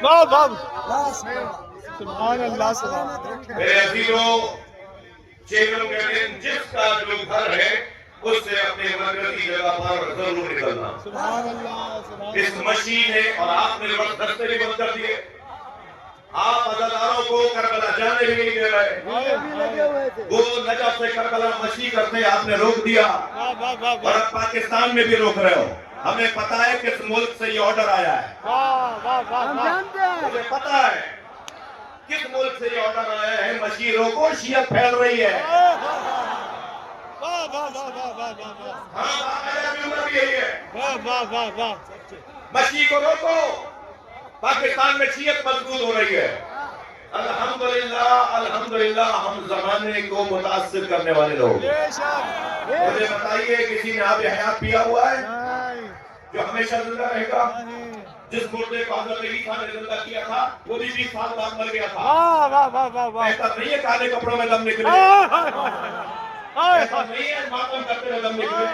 واہ واہ سبحان اللہ سبحان اللہ. میرے عزیزوں، چیلوں کہتے ہیں جس کا جو گھر ہے اس سے اپنے مرکزی جگہ پر ضرور نکلنا. سبحان اللہ سبحان اس مشین نے اور آپ نے وقت رستے بھی بند کر دیے. آپ عزاداروں کو کربلا جانے بھی نہیں دے رہے. وہ نجف سے کربلا مشی کرتے آپ نے روک دیا اور اب پاکستان میں بھی روک رہے ہو. ہمیں پتا ہے کس ملک سے یہ آرڈر آیا ہے. مجھے پتا ہے کس ملک سے یہ آرڈر آیا ہے. مشی روکو، شیعت پھیل رہی ہے. ہاں بھی یہی ہے. مشی کو روکو، پاکستان میں شیعت مضبوط ہو رہی ہے. الحمدللہ الحمدللہ ہم زمانے کو متاثر کرنے والے لوگ. مجھے بتائیے کسی نے آب حیات پیا ہوا ہے جو ہمیشہ زندہ رہے گا؟ جس مردے کو حضرت عیسیٰ نے زندہ کیا تھا وہ بھی 20 سال بعد مر گیا تھا. بہتر نہیں ہے کالے کپڑوں میں دم نکلے. ایسا نہیں ہے ماتم کرتے ہوئے دم نکلے.